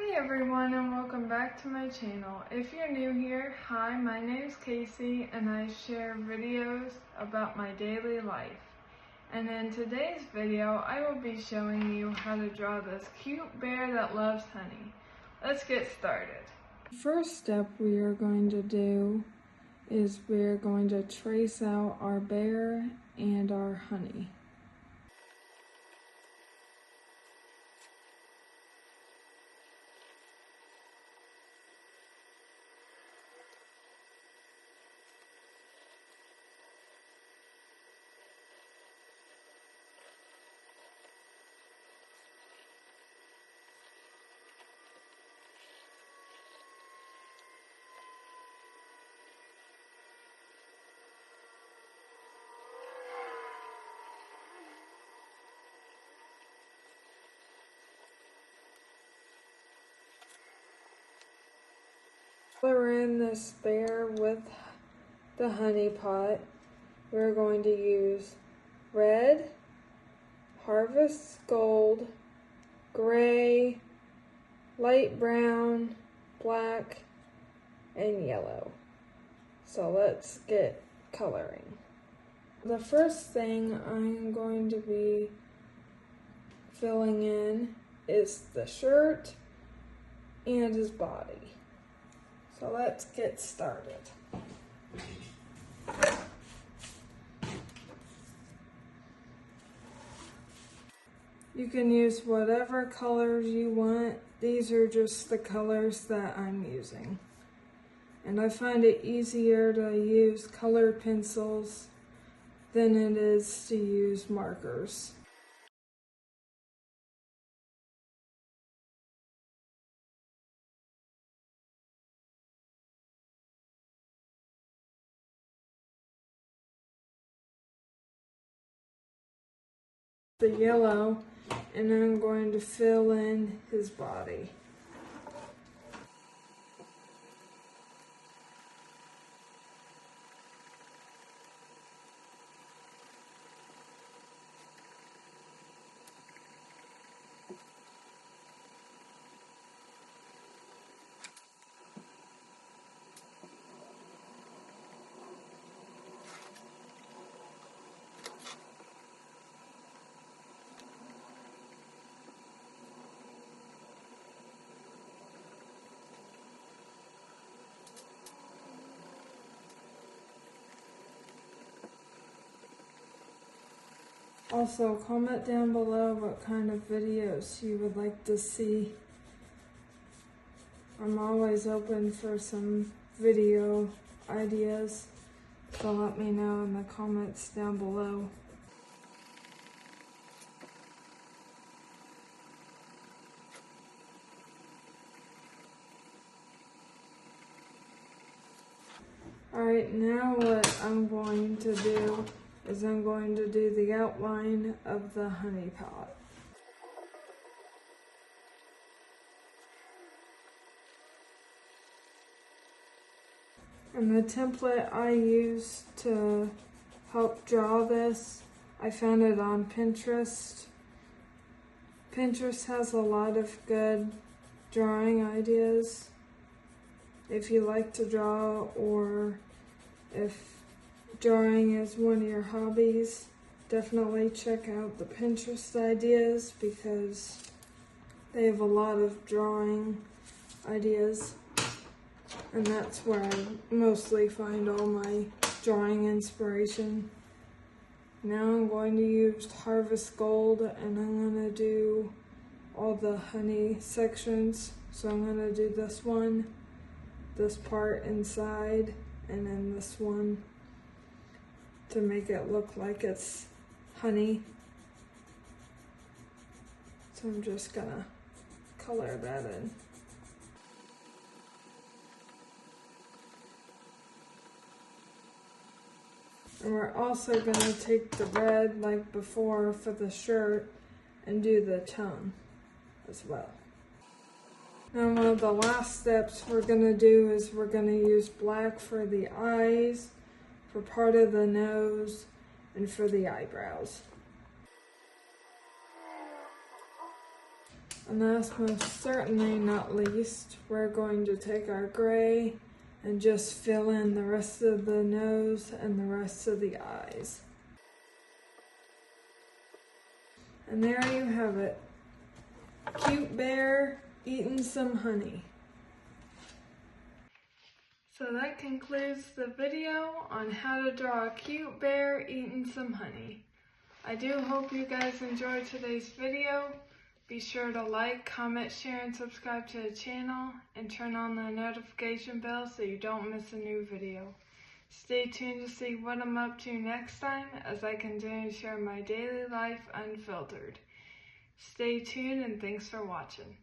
Hi everyone and welcome back to my channel. If you're new here, hi, my name's Casey and I share videos about my daily life. And in today's video, I will be showing you how to draw this cute bear that loves honey. Let's get started. The first step we are going to do is we're going to trace out our bear and our honey. Color in this bear with the honey pot. We're going to use red, harvest gold, gray, light brown, black, and yellow. So let's get coloring. The first thing I'm going to be filling in is the shirt and his body. So let's get started. You can use whatever colors you want. These are just the colors that I'm using. And I find it easier to use colored pencils than it is to use markers. The yellow, and I'm going to fill in his body. Also, comment down below what kind of videos you would like to see. I'm always open for some video ideas, so let me know in the comments down below. Alright, now what I'm going to do is I'm going to do the outline of the honey pot. And the template I use to help draw this, I found it on Pinterest. Pinterest has a lot of good drawing ideas. If you like to draw, or if drawing is one of your hobbies, definitely check out the Pinterest ideas because they have a lot of drawing ideas, and that's where I mostly find all my drawing inspiration. Now I'm going to use Harvest Gold, and I'm going to do all the honey sections. So I'm going to do this one, this part inside, and then this one to make it look like it's honey. So I'm just gonna color that in. And we're also gonna take the red like before for the shirt and do the tongue as well. Now one of the last steps we're gonna do is we're gonna use black for the eyes, for part of the nose, and for the eyebrows. And last most certainly not least, we're going to take our gray and just fill in the rest of the nose and the rest of the eyes. And there you have it. Cute bear eating some honey. So that concludes the video on how to draw a cute bear eating some honey. I do hope you guys enjoyed today's video. Be sure to like, comment, share, and subscribe to the channel, and turn on the notification bell so you don't miss a new video. Stay tuned to see what I'm up to next time as I continue to share my daily life unfiltered. Stay tuned and thanks for watching.